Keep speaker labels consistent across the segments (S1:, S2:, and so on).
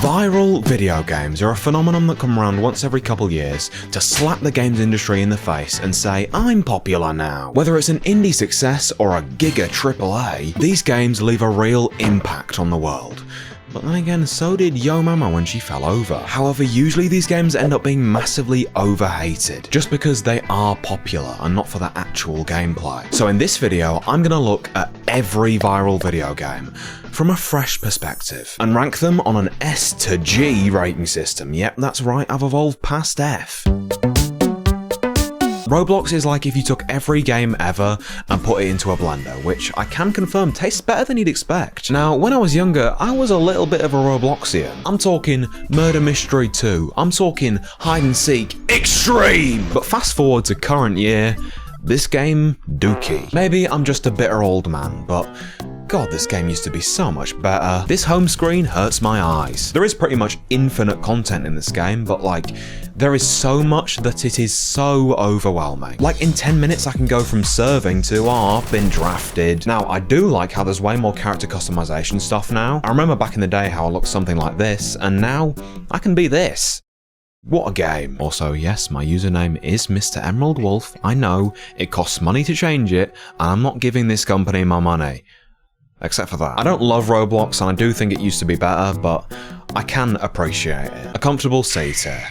S1: Viral video games are a phenomenon that come around once every couple years to slap the games industry in the face and say, I'm popular now. Whether it's an indie success or a giga AAA, these games leave a real impact on the world. But then again, so did Yo Mama when she fell over. However, usually these games end up being massively overhated, just because they are popular and not for the actual gameplay. So in this video, I'm gonna look at every viral video game from a fresh perspective and rank them on an S to G rating system. Yep, that's right, I've evolved past F. Roblox is like if you took every game ever and put it into a blender, which I can confirm tastes better than you'd expect. Now, when I was younger, I was a little bit of a Robloxian. I'm talking Murder Mystery 2, I'm talking Hide and Seek Extreme! But fast forward to current year, this game, dookie. Maybe I'm just a bitter old man, but God, this game used to be so much better. This home screen hurts my eyes. There is pretty much infinite content in this game, but like, there is so much that it is so overwhelming. Like in 10 minutes I can go from serving to, oh, I've been drafted. Now, I do like how there's way more character customization stuff now. I remember back in the day how I looked something like this, and now I can be this. What a game. Also, yes, my username is Mr. Emerald Wolf. I know, it costs money to change it, and I'm not giving this company my money. Except for that. I don't love Roblox and I do think it used to be better, but I can appreciate it. A comfortable C tier.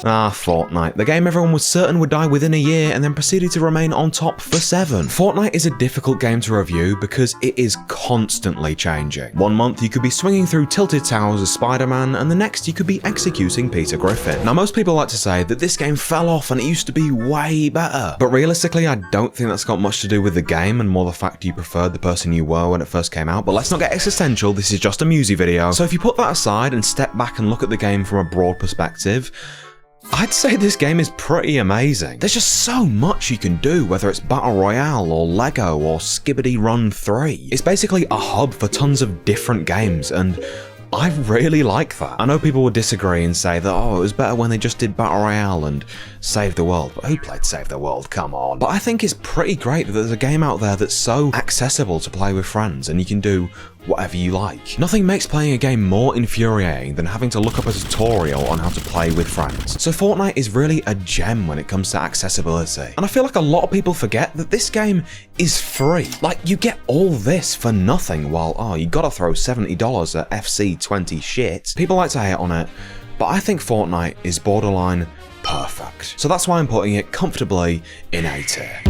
S1: Ah, Fortnite, the game everyone was certain would die within a year and then proceeded to remain on top for 7. Fortnite is a difficult game to review because it is constantly changing. One month you could be swinging through tilted towers as Spider-Man, and the next you could be executing Peter Griffin. Now, most people like to say that this game fell off and it used to be way better, but realistically I don't think that's got much to do with the game and more the fact you preferred the person you were when it first came out. But let's not get existential, this is just a MewZe video. So if you put that aside and step back and look at the game from a broad perspective, I'd say this game is pretty amazing. There's just so much you can do, whether it's Battle Royale or Lego or Skibbity Run 3. It's basically a hub for tons of different games, and I really like that. I know people would disagree and say that, oh, it was better when they just did Battle Royale and Save the World. But who played Save the World? Come on. But I think it's pretty great that there's a game out there that's so accessible to play with friends and you can do whatever you like. Nothing makes playing a game more infuriating than having to look up a tutorial on how to play with friends. So Fortnite is really a gem when it comes to accessibility. And I feel like a lot of people forget that this game is free. Like, you get all this for nothing while, oh, you gotta throw $70 at FC20 shit. People like to hate on it, but I think Fortnite is borderline perfect. So that's why I'm putting it comfortably in A tier.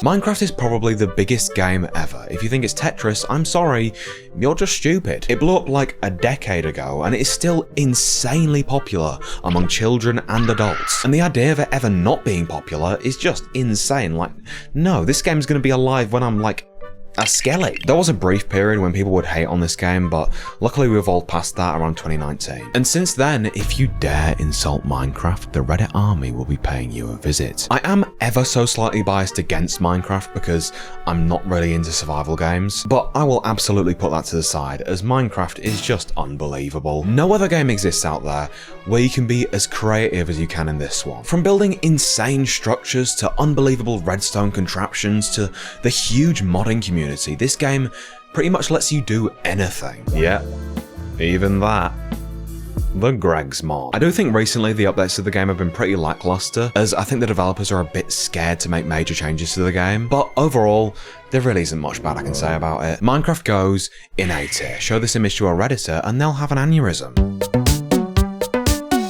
S1: Minecraft is probably the biggest game ever. If you think it's Tetris, I'm sorry, you're just stupid. It blew up like a decade ago and it is still insanely popular among children and adults. And the idea of it ever not being popular is just insane. Like, no, this game's gonna be alive when I'm like a skelly. There was a brief period when people would hate on this game, but luckily we evolved past that around 2019. And since then, if you dare insult Minecraft, the Reddit army will be paying you a visit. I am ever so slightly biased against Minecraft because I'm not really into survival games, but I will absolutely put that to the side as Minecraft is just unbelievable. No other game exists out there where you can be as creative as you can in this one. From building insane structures to unbelievable redstone contraptions to the huge modding community, this game pretty much lets you do anything. Yeah, even that. The Greg's mod. I do think recently the updates to the game have been pretty lackluster, as I think the developers are a bit scared to make major changes to the game, but overall, there really isn't much bad I can say about it. Minecraft goes in A tier. Show this image to a Redditor and they'll have an aneurysm.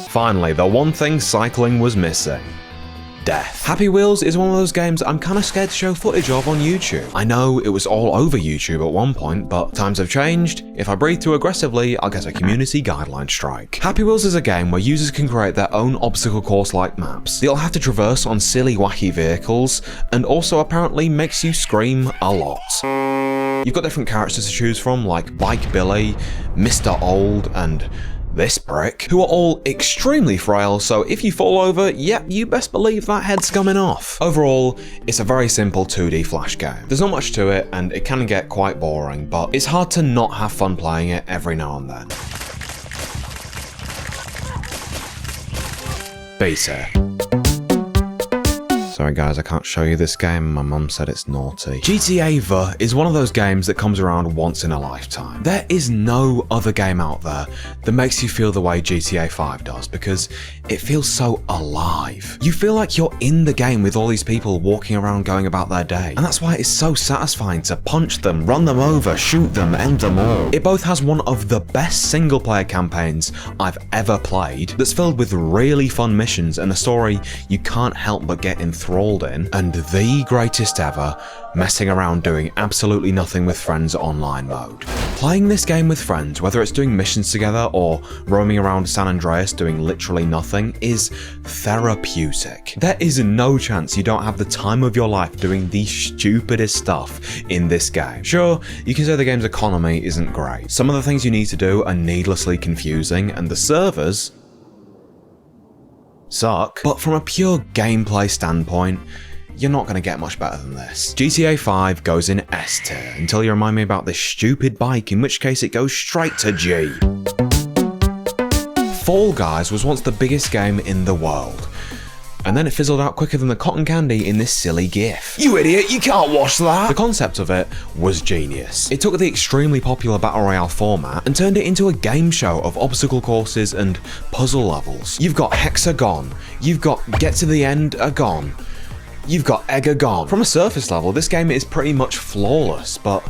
S1: Finally, the one thing cycling was missing. Death. Happy Wheels is one of those games I'm kinda scared to show footage of on YouTube. I know it was all over YouTube at one point, but times have changed. If I breathe too aggressively, I'll get a community guideline strike. Happy Wheels is a game where users can create their own obstacle course-like maps. They'll have to traverse on silly, wacky vehicles, and also apparently makes you scream a lot. You've got different characters to choose from, like Bike Billy, Mr. Old, and this brick, who are all extremely frail, so if you fall over, yep, you best believe that head's coming off. Overall, it's a very simple 2D flash game. There's not much to it, and it can get quite boring, but it's hard to not have fun playing it every now and then. B tier. Sorry guys, I can't show you this game. My mum said it's naughty. GTA V is one of those games that comes around once in a lifetime. There is no other game out there that makes you feel the way GTA 5 does, because it feels so alive. You feel like you're in the game with all these people walking around going about their day. And that's why it's so satisfying to punch them, run them over, shoot them, end them all. It both has one of the best single player campaigns I've ever played, that's filled with really fun missions and a story you can't help but get enthralled in, and the greatest ever messing around doing absolutely nothing with friends online mode. Playing this game with friends, whether it's doing missions together or roaming around San Andreas doing literally nothing, is therapeutic. There is no chance you don't have the time of your life doing the stupidest stuff in this game. Sure, you can say the game's economy isn't great. Some of the things you need to do are needlessly confusing, and the servers suck, but from a pure gameplay standpoint, you're not going to get much better than this. GTA 5 goes in S tier until you remind me about this stupid bike, in which case it goes straight to G. Fall Guys was once the biggest game in the world, and then it fizzled out quicker than the cotton candy in this silly gif. You idiot, you can't watch that! The concept of it was genius. It took the extremely popular Battle Royale format and turned it into a game show of obstacle courses and puzzle levels. You've got Hexagon, you've got Get to the End, Gone, you've got Egagon. From a surface level, this game is pretty much flawless, but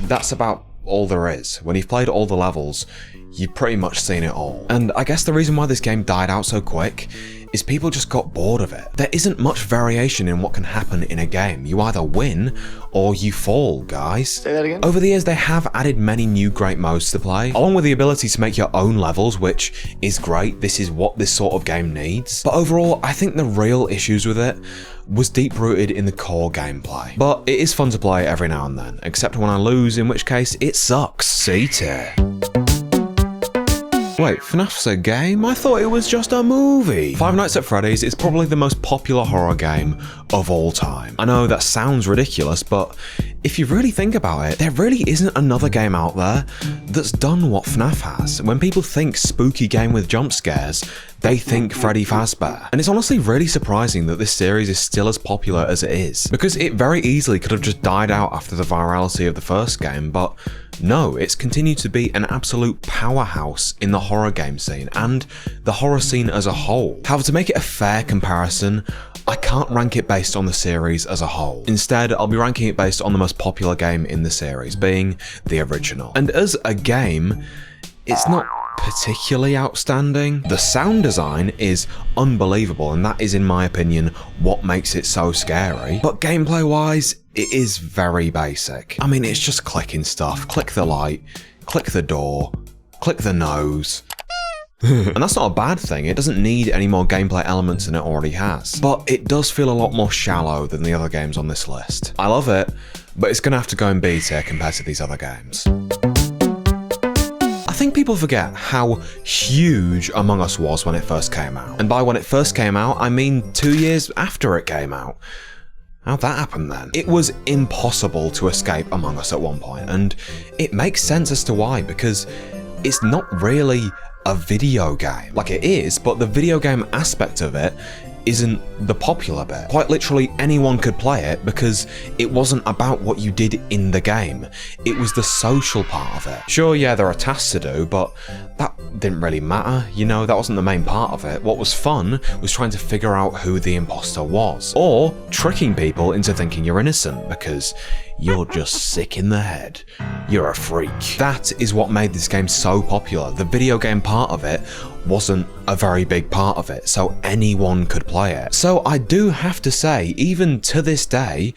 S1: that's about all there is. When you've played all the levels, you've pretty much seen it all. And I guess the reason why this game died out so quick is people just got bored of it. There isn't much variation in what can happen in a game. You either win or you fall, guys.
S2: Say that again?
S1: Over the years, they have added many new great modes to play, along with the ability to make your own levels, which is great. This is what this sort of game needs. But overall, I think the real issues with it was deep-rooted in the core gameplay. But it is fun to play every now and then, except when I lose, in which case it sucks. C tier. Wait, FNAF's a game? I thought it was just a movie. Five Nights at Freddy's is probably the most popular horror game of all time. I know that sounds ridiculous, but if you really think about it, there really isn't another game out there that's done what FNAF has. When people think spooky game with jump scares, they think Freddy Fazbear. And it's honestly really surprising that this series is still as popular as it is, because it very easily could have just died out after the virality of the first game, but no, it's continued to be an absolute powerhouse in the horror game scene and the horror scene as a whole. However, to make it a fair comparison, I can't rank it based on the series as a whole. Instead, I'll be ranking it based on the most popular game in the series, being the original. And as a game, it's not particularly outstanding. The sound design is unbelievable, and that is, in my opinion, what makes it so scary. But gameplay wise, it is very basic. I mean, it's just clicking stuff. Click the light, click the door, click the nose. And that's not a bad thing. It doesn't need any more gameplay elements than it already has. But it does feel a lot more shallow than the other games on this list. I love it, but it's gonna have to go in B tier compared to these other games. I think people forget how huge Among Us was when it first came out. And by when it first came out, I mean 2 years after it came out. How'd that happen then? It was impossible to escape Among Us at one point, and it makes sense as to why, because it's not really a video game. Like, it is, but the video game aspect of it isn't the popular bit. Quite literally anyone could play it because it wasn't about what you did in the game. It was the social part of it. Sure, yeah, there are tasks to do, but that didn't really matter. You know, that wasn't the main part of it. What was fun was trying to figure out who the imposter was, or tricking people into thinking you're innocent because you're just sick in the head. You're a freak. That is what made this game so popular. The video game part of it wasn't a very big part of it, so anyone could play it. So I do have to say, even to this day,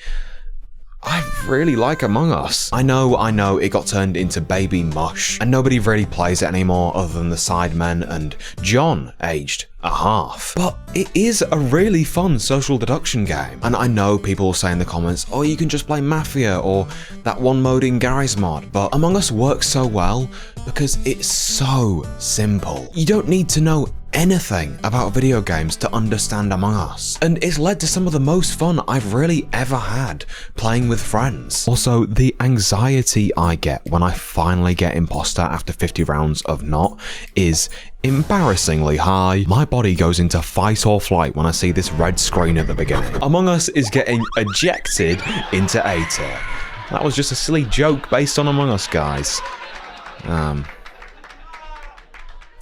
S1: I really like Among Us. I know it got turned into baby mush, and nobody really plays it anymore other than the Sidemen and John, aged a half. But it is a really fun social deduction game. And I know people will say in the comments, oh, you can just play Mafia or that one mode in Gary's mod, but Among Us works so well because it's so simple. You don't need to know anything about video games to understand Among Us, and it's led to some of the most fun I've really ever had playing with friends. Also, the anxiety I get when I finally get imposter after 50 rounds of not is embarrassingly high. My body goes into fight or flight when I see this red screen at the beginning. Among Us is getting ejected into A tier. That was just a silly joke based on Among Us, guys.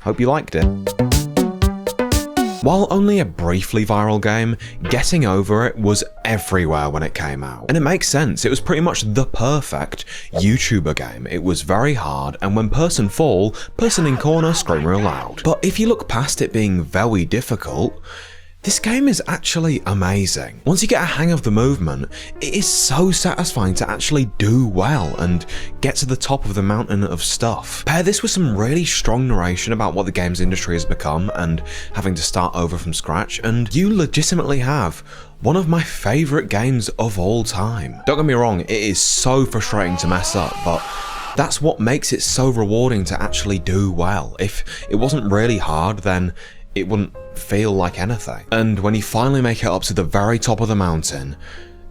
S1: Hope you liked it. While only a briefly viral game, getting over it was everywhere when it came out. And it makes sense, it was pretty much the perfect YouTuber game. It was very hard, and when person fall, person in corner scream real loud. But if you look past it being very difficult, this game is actually amazing. Once you get a hang of the movement, it is so satisfying to actually do well and get to the top of the mountain of stuff. Pair this with some really strong narration about what the games industry has become and having to start over from scratch, and you legitimately have one of my favourite games of all time. Don't get me wrong, it is so frustrating to mess up, but that's what makes it so rewarding to actually do well. If it wasn't really hard, then it wouldn't feel like anything. And when you finally make it up to the very top of the mountain,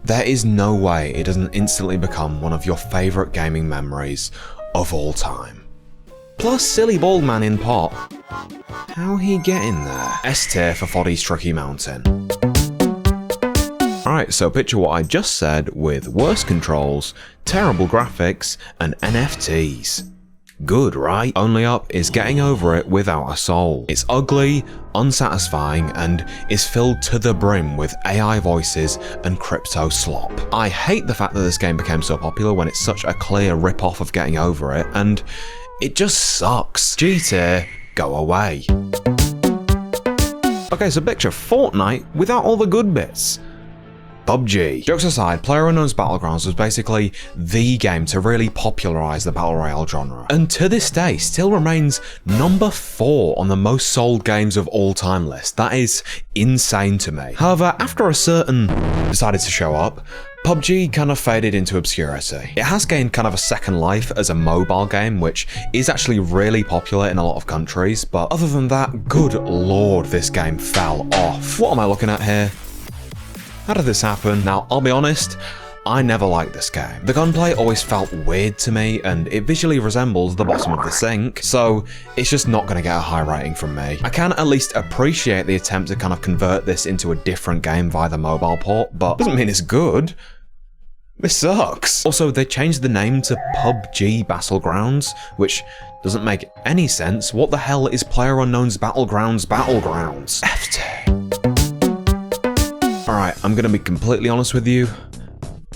S1: there is no way it doesn't instantly become one of your favourite gaming memories of all time. Plus silly bald man in pot. How he getting there? S tier for Foddy's Tricky Mountain. Alright, so picture what I just said with worse controls, terrible graphics, and NFTs. Good, right? Only up is getting over it without a soul. It's ugly, unsatisfying, and is filled to the brim with AI voices and crypto slop. I hate the fact that this game became so popular when it's such a clear rip-off of getting over it, and it just sucks. G tier, go away. Okay, so picture Fortnite without all the good bits. PUBG. Jokes aside, PlayerUnknown's Battlegrounds was basically the game to really popularise the Battle Royale genre, and to this day still remains number 4 on the most sold games of all time list. That is insane to me. However, after a certain decided to show up, PUBG kind of faded into obscurity. It has gained kind of a second life as a mobile game, which is actually really popular in a lot of countries, but other than that, good lord, this game fell off. What am I looking at here? How did this happen? Now, I'll be honest, I never liked this game. The gunplay always felt weird to me, and it visually resembles the bottom of the sink, so it's just not going to get a high rating from me. I can at least appreciate the attempt to kind of convert this into a different game via the mobile port, but doesn't mean it's good. This sucks. Also, they changed the name to PUBG Battlegrounds, which doesn't make any sense. What the hell is PlayerUnknown's Battlegrounds? F tier. Alright, I'm gonna be completely honest with you.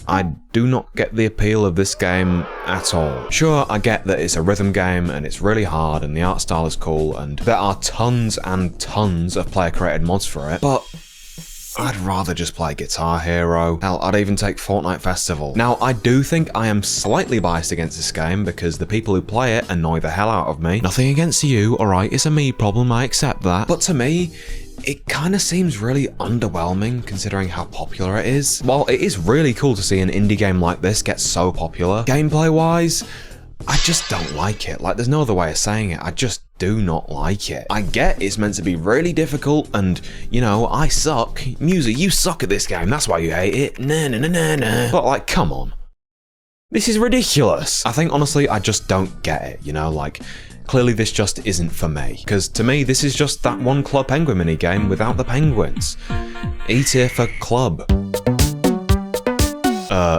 S1: I do not get the appeal of this game at all. Sure, I get that it's a rhythm game and it's really hard and the art style is cool and there are tons and tons of player-created mods for it, but I'd rather just play Guitar Hero. Hell, I'd even take Fortnite Festival. Now, I do think I am slightly biased against this game because the people who play it annoy the hell out of me. Nothing against you, alright, it's a me problem, I accept that. But to me, it kinda seems really underwhelming considering how popular it is. While it is really cool to see an indie game like this get so popular, gameplay-wise, I just don't like it. Like, there's no other way of saying it. I just do not like it. I get it's meant to be really difficult and, you know, I suck. MewZe, you suck at this game, that's why you hate it. Nah, nah, nah, nah, nah. But like, come on. This is ridiculous. I think, honestly, I just don't get it, you know, like, clearly this just isn't for me. Because to me, this is just that one Club Penguin minigame without the penguins. E tier for Club.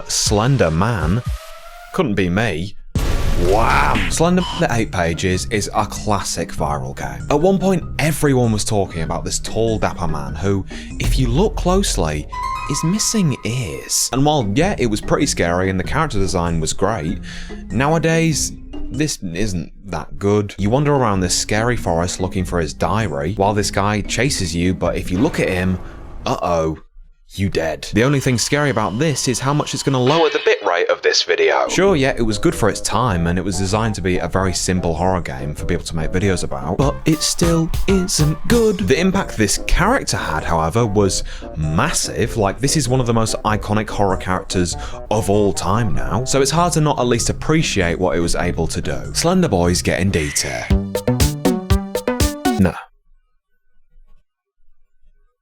S1: Slender Man? Couldn't be me. Wow! Slender the 8 Pages is a classic viral game. At one point, everyone was talking about this tall, dapper man who, if you look closely, is missing ears. And while, yeah, it was pretty scary and the character design was great, nowadays, this isn't that good. You wander around this scary forest looking for his diary, while this guy chases you, but if you look at him, uh-oh, you dead. The only thing scary about this is how much it's going to lower the bitrate of this video. Sure, yeah, it was good for its time, and it was designed to be a very simple horror game for people to make videos about, but it still isn't good. The impact this character had, however, was massive. Like, this is one of the most iconic horror characters of all time now, so it's hard to not at least appreciate what it was able to do. Slender Boy's getting D tier. Nah.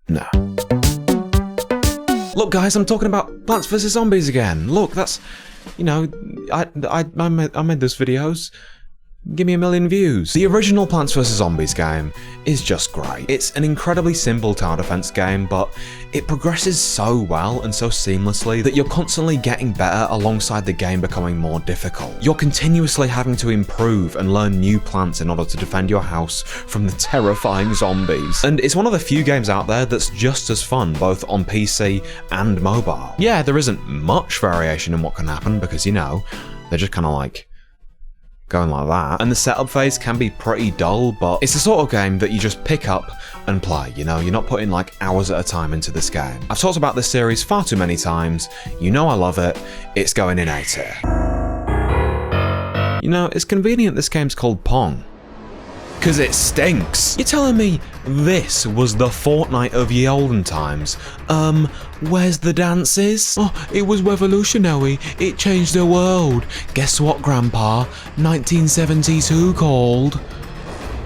S1: No. Look guys, I'm talking about Plants vs Zombies again. Look, that's, you know, I made those videos. Give me 1 million views. The original Plants vs Zombies game is just great. It's an incredibly simple tower defense game, but it progresses so well and so seamlessly that you're constantly getting better alongside the game becoming more difficult. You're continuously having to improve and learn new plants in order to defend your house from the terrifying zombies. And it's one of the few games out there that's just as fun, both on PC and mobile. Yeah, there isn't much variation in what can happen because, you know, they're just kind of like going like that. And the setup phase can be pretty dull, but it's the sort of game that you just pick up and play, you know? You're not putting like hours at a time into this game. I've talked about this series far too many times. You know I love it. It's going in A tier. You know, it's convenient this game's called Pong, because it stinks. You're telling me this was the Fortnite of ye olden times? Where's the dances? Oh, it was revolutionary. It changed the world. Guess what, Grandpa? 1972 called.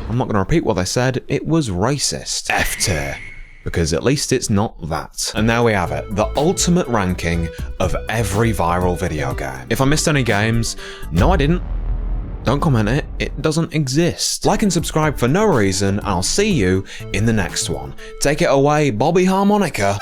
S1: I'm not going to repeat what I said. It was racist. F tier. Because at least it's not that. And there we have it, the ultimate ranking of every viral video game. If I missed any games, no I didn't. Don't comment it, it doesn't exist. Like and subscribe for no reason, and I'll see you in the next one. Take it away, Bobby Harmonica.